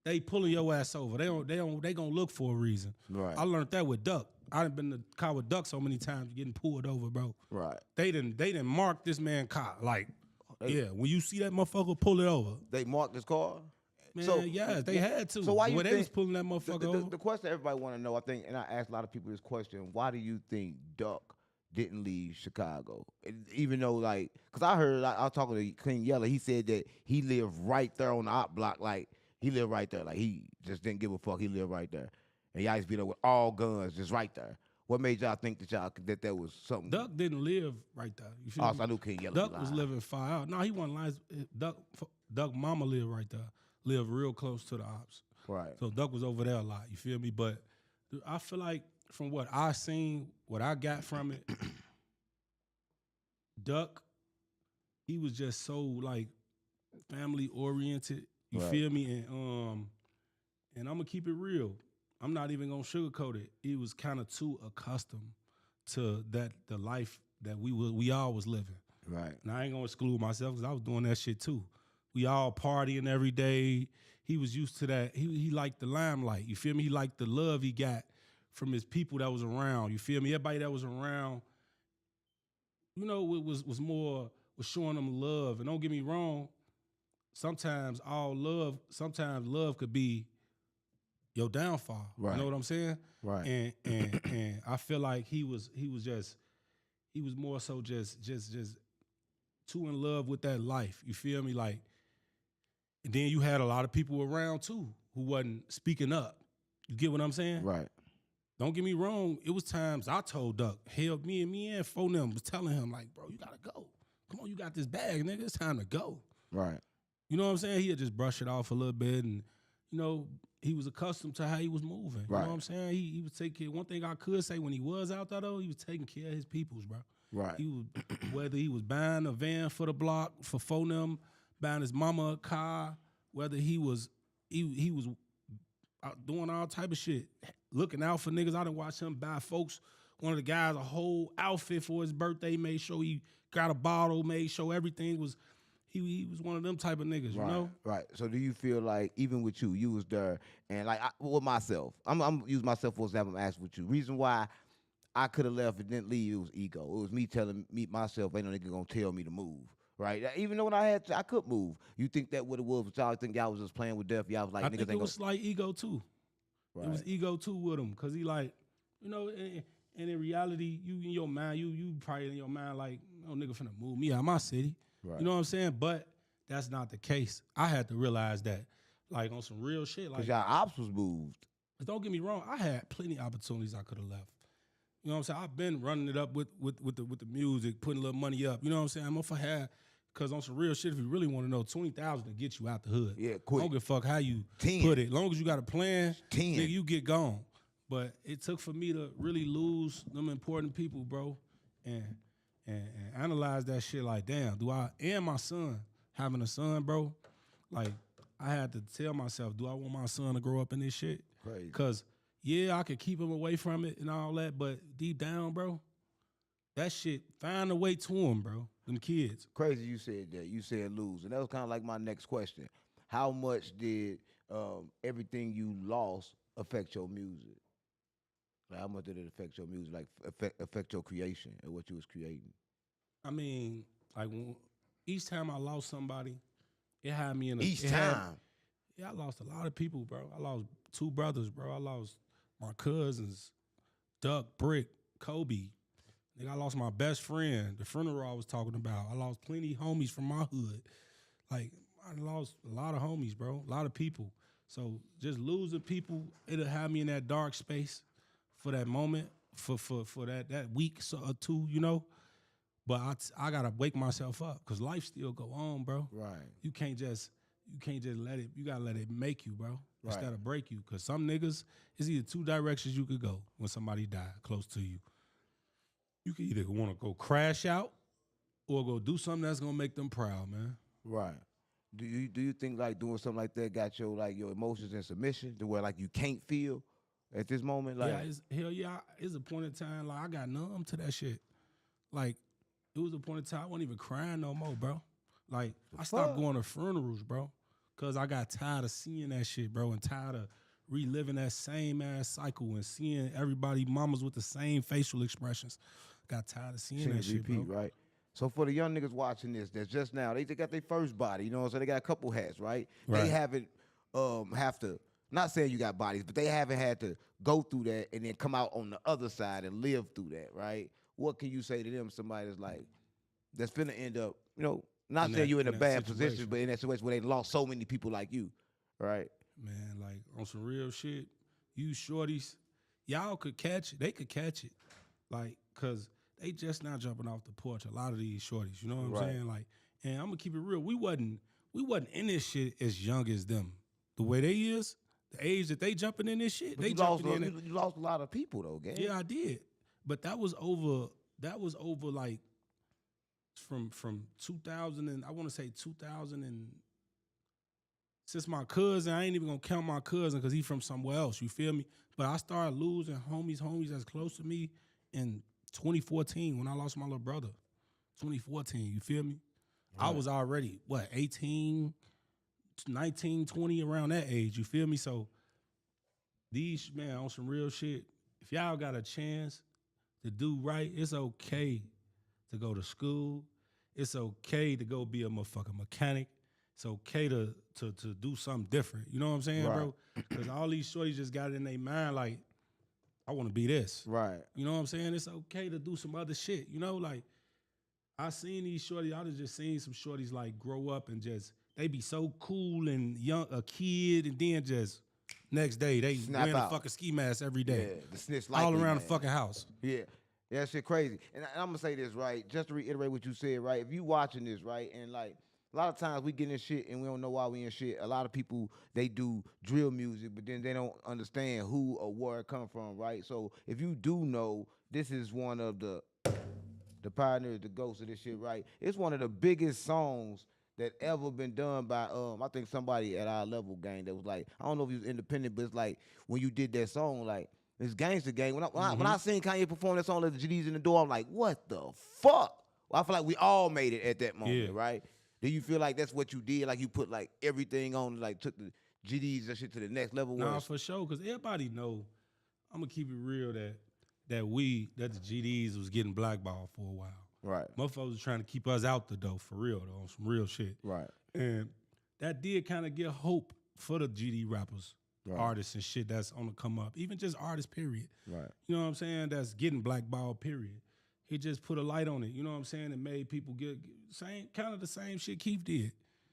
they pulling your ass over. They gonna look for a reason. Right. I learned that with Duck. I done been in the car with Duck so many times getting pulled over, bro. Right. They didn't mark this man car. Like, when you see that motherfucker, pull it over. They marked his car? Man, yeah, they had to. So why you when think they was pulling that motherfucker over? The question everybody want to know, I think, and I asked a lot of people this question, why do you think Duck didn't leave Chicago? Even though, like, because I was talking to King Yella, he said that he lived right there on the op block, like, he lived right there. Like, he just didn't give a fuck, he lived right there. And y'all used to be there with all guns, just right there. What made y'all think that there was something? Duck didn't live right there. You feel me? So I knew King Yella. Duck was living far out. No, he wasn't lying. Duck mama lived right there. Lived real close to the ops. Right. So Duck was over there a lot. You feel me? But I feel like from what I seen, what I got from it, Duck, he was just so like family oriented. You feel me? And I'm gonna keep it real. I'm not even gonna sugarcoat it. He was kind of too accustomed to the life that we all was living. Right. And I ain't gonna exclude myself because I was doing that shit too. We all partying every day. He was used to that. He liked the limelight. You feel me? He liked the love he got from his people that was around. You feel me? Everybody that was around, you know, it was showing them love. And don't get me wrong, sometimes love could be your downfall. Right. You know what I'm saying? Right. And I feel like he was more so just too in love with that life. You feel me? Like, and then you had a lot of people around too who wasn't speaking up. You get what I'm saying? Right. Don't get me wrong. It was times I told Duck, hell, me and phone them was telling him like, bro, you gotta go. Come on, you got this bag, nigga. It's time to go. Right. You know what I'm saying? He'd just brush it off a little bit, and you know he was accustomed to how he was moving. You know what I'm saying? He was taking care. One thing I could say when he was out there though, he was taking care of his peoples, bro. Right. He was, whether he was buying a van for the block for phone them, buying his mama a car, whether he was out doing all type of shit, looking out for niggas. I done watch him buy folks, one of the guys, a whole outfit for his birthday, made sure he got a bottle, made sure everything was, he was one of them type of niggas, you know? Right. So do you feel like, even with you was there, and like with myself, I'm using myself for example, I'm asking with you. Reason why I could have left and didn't leave, it was ego. It was me telling myself, ain't no nigga gonna tell me to move. Right? Even though when I could move. You think that what it was, but y'all think y'all was just playing with death? Y'all was like, I niggas think ain't it was slight ego too. Right. It was ego too with him, cause he like, you know, and in reality, you in your mind, you probably in your mind like, no nigga finna move me out of my city. Right. You know what I'm saying? But that's not the case. I had to realize that, like on some real shit. Like, cause y'all ops was moved. Don't get me wrong, I had plenty of opportunities I could have left. You know what I'm saying? I've been running it up with the music, putting a little money up. You know what I'm saying? If I had Cause on some real shit, if you really want to know, 20,000 to get you out the hood. Yeah, quick. I don't give a fuck how you 10. put it. As long as you got a plan, 10. nigga, you get gone. But it took for me to really lose them important people, bro, and analyze that shit like, damn, and my son, having a son, bro, like, I had to tell myself, do I want my son to grow up in this shit? Crazy. Because, yeah, I could keep him away from it and all that, but deep down, bro, that shit, find a way to him, bro, them kids. Crazy you said that. You said lose. And that was kind of like my next question. How much did everything you lost affect your music? Like, how much did it affect your music? Like, affect your creation and what you was creating? I mean, like, each time I lost somebody, it had me in a... Each time? Yeah, I lost a lot of people, bro. I lost 2 brothers, bro. I lost my cousins, Duck, Brick, Kobe. Nigga, I lost my best friend, the funeral I was talking about. I lost plenty of homies from my hood. Like, I lost a lot of homies, bro, a lot of people. So just losing people, it'll have me in that dark space for that moment, for that week or two, you know? But I gotta wake myself up, because life still go on, bro. Right. You can't just let it, you gotta let it make you, bro, Right. instead of break you. Because some niggas, it's either 2 directions you could go when somebody die close to you. You can either want to go crash out or go do something that's gonna make them proud, man. Right. Do you think like doing something like that got your emotions in submission to where like you can't feel at this moment? Like, hell yeah, it's a point in time like I got numb to that shit. Like, it was a point in time I wasn't even crying no more, bro. Like, I stopped going to funerals, bro, because I got tired of seeing that shit, bro, and tired of reliving that same ass cycle and seeing everybody mamas with the same facial expressions. Got tired of seeing that shit, repeat, bro. right? So for the young niggas watching this, that's just now, they got their first body, you know what I'm saying? They got a couple hats, right? Right. They haven't have to, not saying you got bodies, but they haven't had to go through that and then come out on the other side and live through that, right? What can you say to them, somebody that's like, that's finna end up, you know, not saying you're in a bad position, but in that situation where they lost so many people like you, right? Man, like, on some real shit, you shorties, y'all could catch it. They could catch it. Like, because they just now jumping off the porch, a lot of these shorties, you know what I'm saying? Like, and I'm going to keep it real. We wasn't in this shit as young as them. The way they is, the age that they jumping in this shit, But they you lost a lot of people though, gang. Yeah, I did. But that was over like from 2000 and I want to say 2000 and since my cousin, I ain't even gonna count my cousin because he from somewhere else, you feel me? But I started losing homies that's close to me in 2014 when I lost my little brother. 2014, you feel me? Right. I was already, 18, 19, 20, around that age, you feel me? So these, man, on some real shit, if y'all got a chance to do right, it's okay to go to school. It's okay to go be a motherfucking mechanic. It's okay to do something different. You know what I'm saying, bro? Because all these shorties just got it in their mind like, I want to be this. Right. You know what I'm saying? It's okay to do some other shit. You know, like, I seen these shorties, I just seen some shorties like grow up and just, they be so cool and young, a kid, and then just next day, they wearing a fucking ski mask every day. Yeah, the snitch all around man. the fucking house. Yeah. Yeah, that shit crazy. And I'm going to say this, right, just to reiterate what you said, right, if you watching this, right, and like, a lot of times we get in shit and we don't know why we in shit. A lot of people, they do drill music, but then they don't understand who or where it come from, right? So if you do know, this is one of the pioneers, the ghosts of this shit, right? It's one of the biggest songs that ever been done by, I think somebody at our level, gang, that was like, I don't know if he was independent, but it's like, when you did that song, like, it's Gangsta Gang. When I seen Kanye perform that song, Let the GDs in the Door, I'm like, what the fuck? Well, I feel like we all made it at that moment, right? Do you feel like that's what you did? Like you put like everything on, like took the GDs and shit to the next level? Nah, for sure. Because everybody know, I'm going to keep it real that the GDs was getting blackballed for a while. Right. Motherfuckers was trying to keep us out the door for real, though, on some real shit. Right. And that did kind of give hope for the GD rappers, artists and shit that's on the come up. Even just artists, period. Right. You know what I'm saying? That's getting blackballed, period. He just put a light on it, you know what I'm saying, and made people get kind of the same shit Keith did.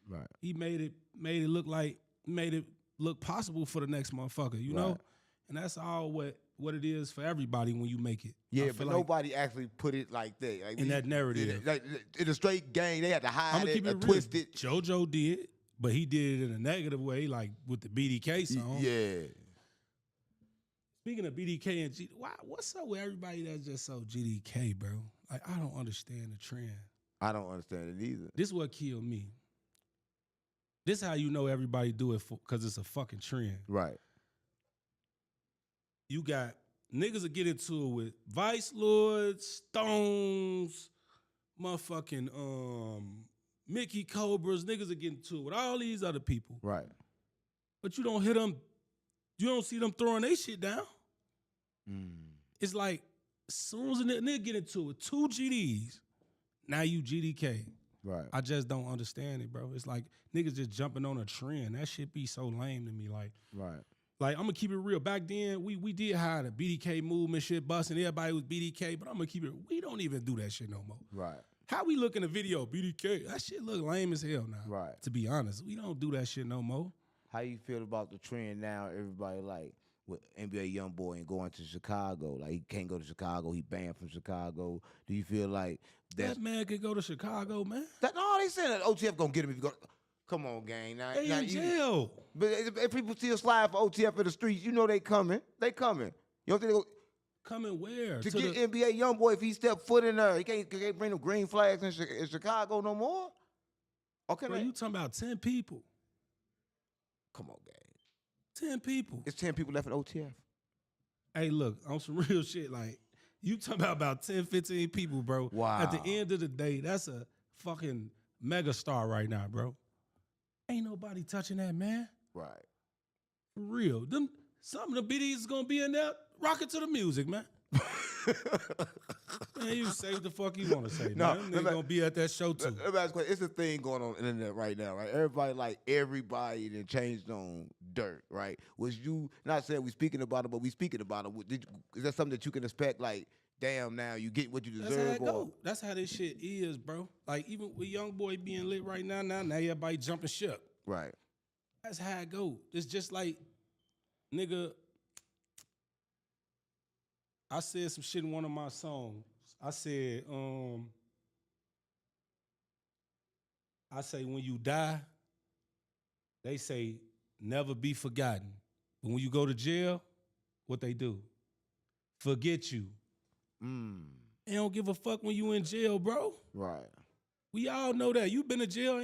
Right. He made it look possible for the next motherfucker, you know? And that's all what what it is for everybody when you make it. Yeah, but nobody actually put it like that. Like in that narrative. Like in a straight game, they had to hide I'ma it, keep it real. twist it. JoJo did, but he did it in a negative way, like with the BDK song. Yeah. Speaking of BDK and G, what's up with everybody that's just so GDK, bro? Like, I don't understand the trend. I don't understand it either. This is what killed me. This how you know everybody do it because it's a fucking trend. Right. You got niggas that get into it with Vice Lords, Stones, motherfucking Mickey Cobras. Niggas that get into it with all these other people. Right. But you don't hear them. You don't see them throwing their shit down. It's like, as soon as a nigga get into it, 2 GDs, now you GDK. Right. I just don't understand it, bro. It's like niggas just jumping on a trend. That shit be so lame to me. Like, right. Like, I'm gonna keep it real. Back then, we did have the BDK movement shit busting. Everybody was BDK, but I'm gonna keep it. We don't even do that shit no more. Right. How we look in the video, BDK? That shit look lame as hell now. Right. To be honest, we don't do that shit no more. How you feel about the trend now? Everybody like with NBA YoungBoy and going to Chicago. Like he can't go to Chicago. He banned from Chicago. Do you feel like that man could go to Chicago, man? No, they saying that OTF gonna get him if you go. Come on, gang. Now, they in jail. But if people still slide for OTF in the streets, you know they coming. They coming. You don't think they go coming where? To get NBA YoungBoy if he step foot in there? He can't bring them green flags in Chicago no more. Okay, bro, you talking about 10 people? Come on, gang. 10 people. It's 10 people left at OTF. Hey, look, on some real shit, like, you talking about 10, 15 people, bro. Wow. At the end of the day, that's a fucking mega star right now, bro. Ain't nobody touching that, man. Right. For real. Some of the BDs is gonna be in there rocking to the music, man. Man, you say what the fuck you want to say, man. Them niggas gonna be at that show too. It's a thing going on the internet right now, right? Everybody that changed on dirt, right? Was you not saying we speaking about it, but we speaking about it? Is that something that you can expect? Like, damn, now you get what you deserve. That's how it go. That's how this shit is, bro. Like even with YoungBoy being lit right now everybody jumping ship. Right. That's how it go. It's just like, nigga. I said some shit in one of my songs. I said, when you die, they say never be forgotten. But when you go to jail, what they do? Forget you. They don't give a fuck when you in jail, bro. Right. We all know that. You been to jail.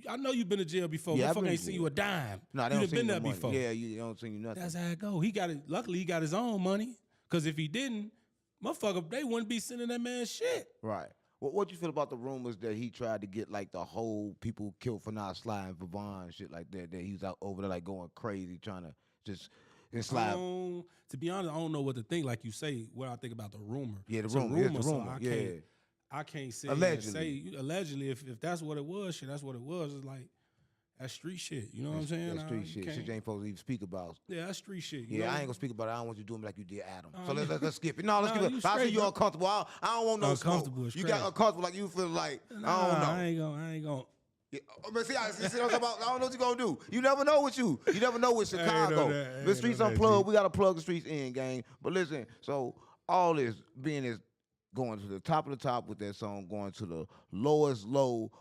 I know you've been to jail before. Yeah, motherfucker ain't seen you a dime. No, they you don't been see there money. before. Yeah, you don't see you nothing. That's how it go. He got it. Luckily, he got his own money. Because if he didn't, motherfucker, they wouldn't be sending that man shit. Right. What you feel about the rumors that he tried to get like the whole people killed for not sliding for Vaughn, shit like that? That he was out over there like going crazy trying to just slide. To be honest, I don't know what to think. Like you say, what I think about the rumor. Yeah, the it's rumor. A rumor, the rumor. So I can't say allegedly. If that's what it was, shit, that's what it was. It's like that's street shit. You know what I'm saying? That's street shit. Shit you ain't supposed to even speak about. Yeah, that's street shit. I ain't gonna speak about it. I don't want you doing me like you did Adam. So let's skip it. No, let's skip it. I see you uncomfortable. I don't want no uncomfortable. You got uncomfortable like you feel like I don't know. I ain't gonna. Yeah, but see what I'm talking about? I don't know what you gonna do. You never know with you. You never know with Chicago. The streets unplugged. We gotta plug the streets in, gang. But listen, so all this being is going to the top of the top with that song, going to the lowest low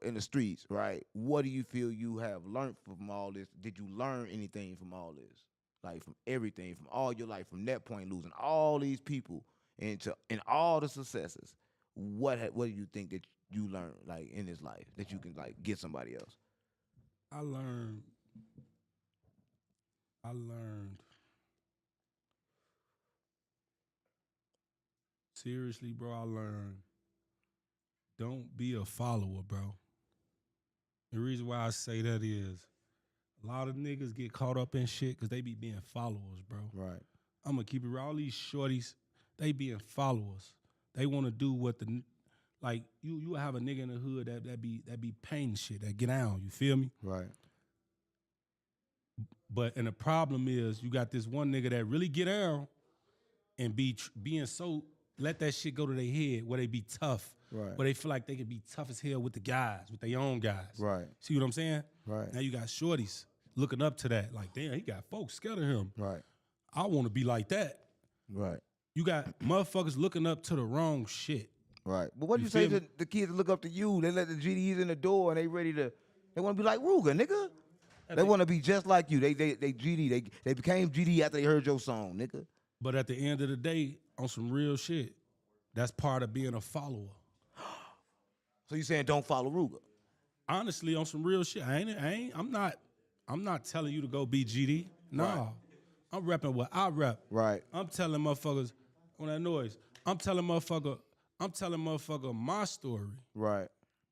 in the streets, right? What do you feel you have learned from all this? Did you learn anything from all this? Like from everything, from all your life, from that point, losing all these people and all the successes. What do you think that you learned like in this life that you can like get somebody else? I learned. Seriously, bro, I learned. Don't be a follower, bro. The reason why I say that is a lot of niggas get caught up in shit because they be being followers, bro. Right. I'm gonna keep it real. All these shorties, they being followers. They want to do what like you have a nigga in the hood that be painting shit, that get down. You feel me? Right. And the problem is you got this one nigga that really get down and being so let that shit go to their head where they be tough. Right. Where they feel like they can be tough as hell with the guys, with their own guys. Right. See what I'm saying? Right. Now you got shorties looking up to that. Like, damn, he got folks scared of him. Right. I want to be like that. Right. You got motherfuckers looking up to the wrong shit. Right. But what do You you say feel to the kids that look up to you? They let the GDs in the door and they ready to, they want to be like Rooga, nigga. They want to be just like you. They GD. They became GD after they heard your song, nigga. But at the end of the day, on some real shit, that's part of being a follower. So you saying don't follow Rooga? Honestly, on some real shit, I'm not telling you to go be GD. No. Right. I'm repping what I rep. Right. I'm telling motherfuckers on that noise. I'm telling motherfucker my story. Right.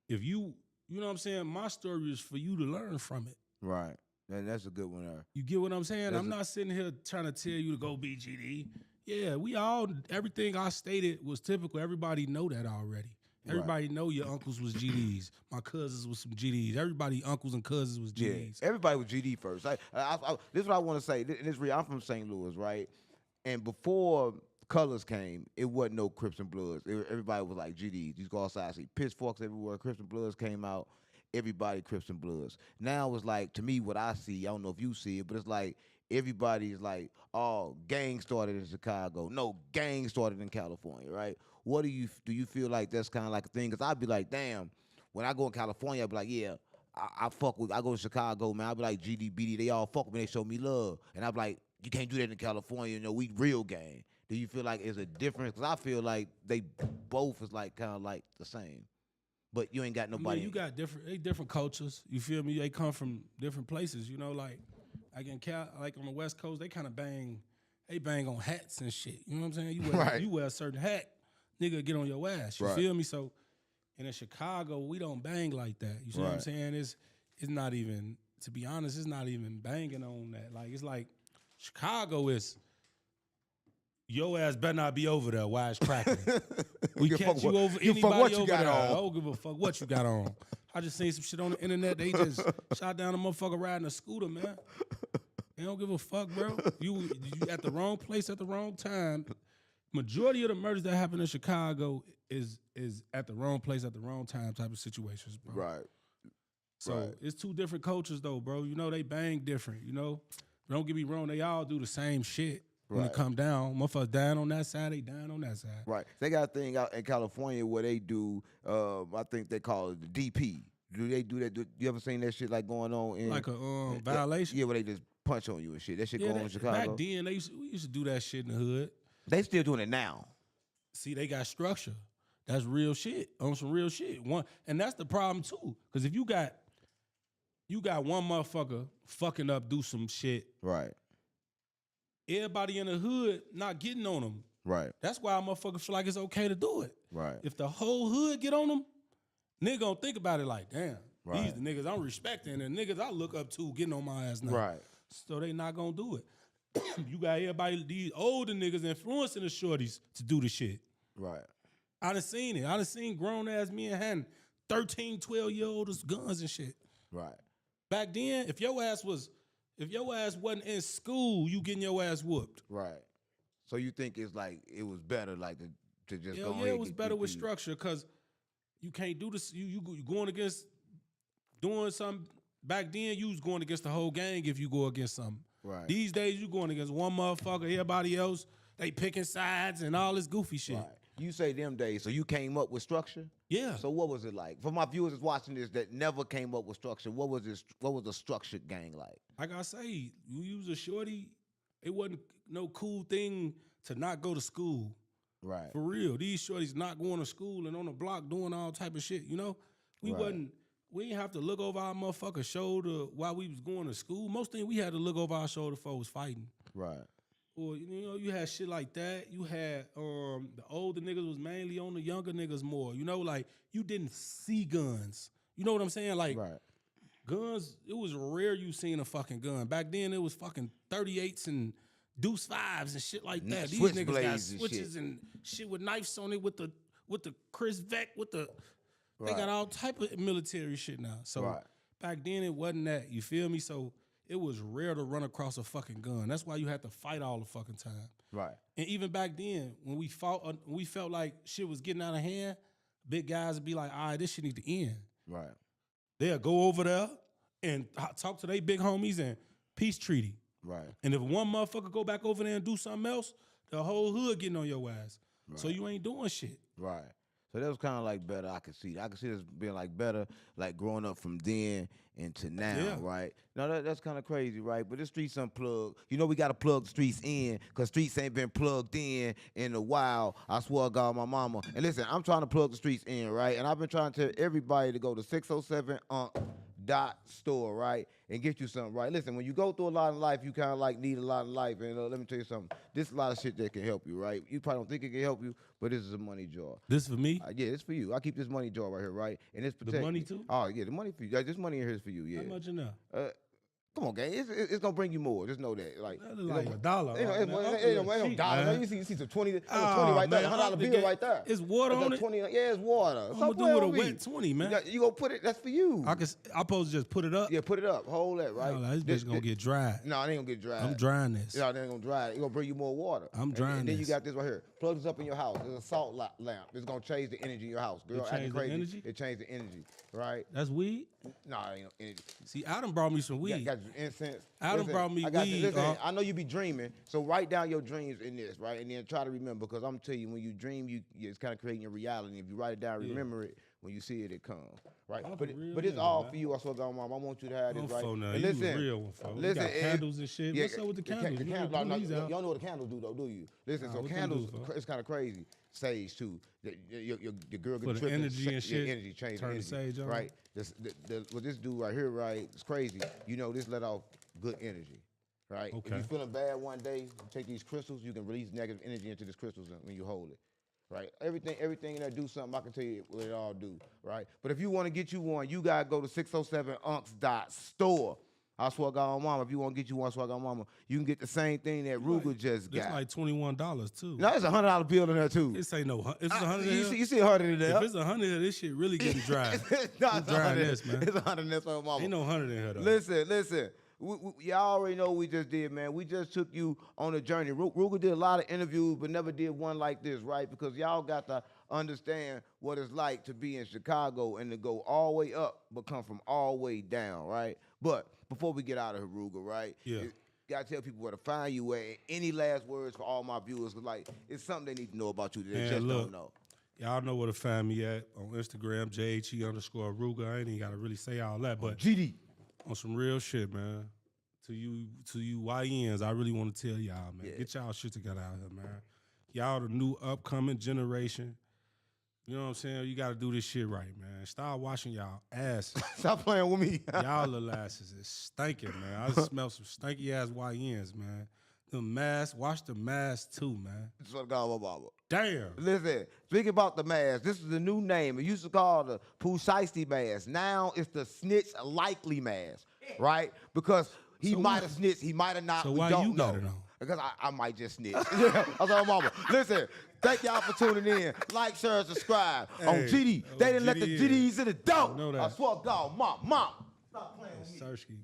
If you know what I'm saying, my story is for you to learn from it. Right. And that's a good one there. You get what I'm saying? I'm not sitting here trying to tell you to go be GD. Yeah, everything I stated was typical. Everybody know that already. Everybody know your uncles was GDs. My cousins was some GDs. Everybody uncles and cousins was GDs. Yeah, everybody was GD first. This is what I want to say. And it's real. I'm from St. Louis, right? And before Colors came, it wasn't no Crips and Bloods. Everybody was like GDs. You go outside, see pitchforks everywhere. Crips and Bloods came out. Everybody Crips and Bloods. Now it's like, to me, what I see, I don't know if you see it, but it's like everybody's like, oh, gang started in Chicago. No, gang started in California, right? What do you feel like that's kind of like a thing? Because I'd be like, damn, when I go in California, I'd be like, yeah, I go to Chicago, man. I'd be like, GD, BD, they all fuck with me, they show me love. And I'd be like, you can't do that in California, we real gang. Do you feel like it's a difference? Because I feel like they both is like kind of like the same. But you ain't got nobody. You got different cultures. You feel me? They come from different places. Like in like on the West Coast, they kind of bang on hats and shit. You know what I'm saying? You wear a certain hat, nigga, get on your ass. You feel me? So, and in Chicago, we don't bang like that. You see what I'm saying? It's not even, to be honest, it's not even banging on that. Like, it's like Chicago is, your ass better not be over there while it's cracking. We catch you over anybody over there. I don't give a fuck what you got on. I just seen some shit on the internet. They just shot down a motherfucker riding a scooter, man. They don't give a fuck, bro. You at the wrong place at the wrong time. Majority of the murders that happen in Chicago is at the wrong place at the wrong time type of situations, bro. Right. So it's two different cultures though, bro. They bang different, Don't get me wrong, they all do the same shit. When it come down, motherfuckers dying on that side, they dying on that side. Right. They got a thing out in California where they do, I think they call it the DP. Do they do that? You ever seen that shit like going on in like a violation? Yeah, where they just punch on you and shit. That shit going on in Chicago. Back then, we used to do that shit in the hood. They still doing it now. See, they got structure. That's real shit on some real shit. And that's the problem too, because if you got one motherfucker fucking up, do some shit. Right. Everybody in the hood not getting on them. Right. That's why a motherfucker feel like it's okay to do it. Right. If the whole hood get on them, nigga gonna think about it like, damn, these the niggas I'm respecting and niggas I look up to getting on my ass now. Right. So they not gonna do it. You got everybody, these older niggas influencing the shorties to do the shit. Right. I done seen it. I done seen grown ass men having 13, 12-year-olds guns and shit. Right. Back then, if your ass wasn't in school, you getting your ass whooped. Right. So you think it's like it was better like to just go ahead. Yeah, it was better with structure because you can't do this. You going against doing something. Back then, you was going against the whole gang if you go against something. Right. These days, you going against one motherfucker. Everybody else, they picking sides and all this goofy shit. Right. You say them days, so you came up with structure? Yeah. So what was it like? For my viewers that's watching this that never came up with structure, what was the structured gang like? Like I say, you was a shorty, it wasn't no cool thing to not go to school. Right. For real. These shorties not going to school and on the block doing all type of shit, We didn't have to look over our motherfucking shoulder while we was going to school. Most thing we had to look over our shoulder for was fighting. Right. Or, you had shit like that. You had, the older niggas was mainly on the younger niggas more. Like, you didn't see guns. You know what I'm saying? Like, guns, it was rare you seen a fucking gun. Back then, it was fucking 38s and deuce 5s and shit like that. These niggas got switches and shit with knives on it with the Chris Vec, they got all type of military shit now. So, back then, it wasn't that. You feel me? So, it was rare to run across a fucking gun. That's why you had to fight all the fucking time. Right. And even back then, when we fought, we felt like shit was getting out of hand, big guys would be like, all right, this shit need to end. Right. They'll go over there and talk to their big homies and peace treaty. Right. And if one motherfucker go back over there and do something else, The whole hood getting on your ass. Right. So you ain't doing shit. Right. So that was kind of like better. I could see this being like better, like growing up from then into now, right? No, that's kind of crazy, right? But the streets unplugged. You know we got to plug the streets in because streets ain't been plugged in a while. I swear to God, my mama. And listen, I'm trying to plug the streets in, right? And I've been trying to tell everybody to go to 607 Store, right, and get you something, right? Listen, when you go through a lot of life, you kind of like need a lot of life, and let me tell you something. This is a lot of shit that can help you, right? You probably don't think it can help you, but this is a money jar. This for me? Yeah, it's for you. I keep this money jar right here, right? And it's protect the money too? Oh yeah, the money for you. This money in here is for you. Yeah. How much in there? Come on, gang. It's gonna bring you more. Just know that. Like $1. Ain't no dollar. You see some 20 right there, $100 bill right there. It's water on it. 20. Yeah, it's water. I'm gonna do it with a wet 20, man. You gonna put it? That's for you. I'm supposed to just put it up. Yeah, put it up. Hold that, right? No, this bitch gonna get dry. No, it ain't gonna get dry. I'm drying this. No, it ain't gonna dry. It's gonna bring you more water. I'm drying and then this. you got this right here. Plug this up in your house. There's a salt lamp. It's gonna change the energy in your house. Girl, acting crazy. Energy? It changed the energy, right? That's weed? No, it ain't no energy. See, Adam brought me some weed. Got your incense. Adam brought me weed. Listen, I know you be dreaming, so write down your dreams in this, right? And then try to remember, because I'm telling you, when you dream, it's kind of creating your reality. If you write it down, remember it. When you see it, it comes, right? But it's all for you. I swear to God, Mom, I want you to have this, right? And listen, real one, folks. Listen, you got candles and shit. What's up with the candles? You don't know what the candles do, though, do you? Listen, so candles, it's kind of crazy. Sage too. Your girl for get the energy and shit. Energy change. Turn the sage on. Right. What this do right here, right? It's crazy. You know, this let off good energy. Right? Okay. If you're feeling bad one day, you take these crystals, you can release negative energy into these crystals when you hold it. Right? Everything that do something, I can tell you what it all do. Right? But if you want to get you one, you gotta go to 607 Store. I swear to God, Mama, if you want to get you one, I swear to God, Mama, you can get the same thing that Rooga just got. It's like $21 too. No, it's $100 bill in there too. This ain't no. It's $100. You see $100 in there. If it's $100, this shit really getting dry. No, I'm drying this, man. It's $100 in there for Mama. Ain't no $100 in here though. Listen. Y'all already know what we just did, man. We just took you on a journey. Rooga did a lot of interviews, but never did one like this, right? Because y'all got to understand what it's like to be in Chicago and to go all the way up, but come from all the way down, right? But before we get out of here, Rooga, right? Yeah. Gotta tell people where to find you at. Any last words for all my viewers? Cause like it's something they need to know about you that they just don't know. Y'all know where to find me at on Instagram, JHE_Rooga. I ain't even gotta really say all that, but GD. On some real shit, man. To you YNs, I really want to tell y'all, man. Yeah. Get y'all shit together out here, man. Y'all the new upcoming generation. You know what I'm saying? You got to do this shit right, man. Start washing y'all asses. Stop playing with me. Y'all little asses is stinking, man. I smell some stinky ass YNs, man. The mask, wash the mask too, man. Damn. Listen, speaking about the mask, this is the new name. It used to call the Pooh Shiesty mask. Now it's the Snitch Likely mask, right? Because he might have snitched, he might have not. So we why don't you got know. it on? Because I might just snitch. I told Mama, listen, thank y'all for tuning in. Like, share, and subscribe on GD. They didn't let the GDs in the door. I swear to God, Mom. Stop playing with me.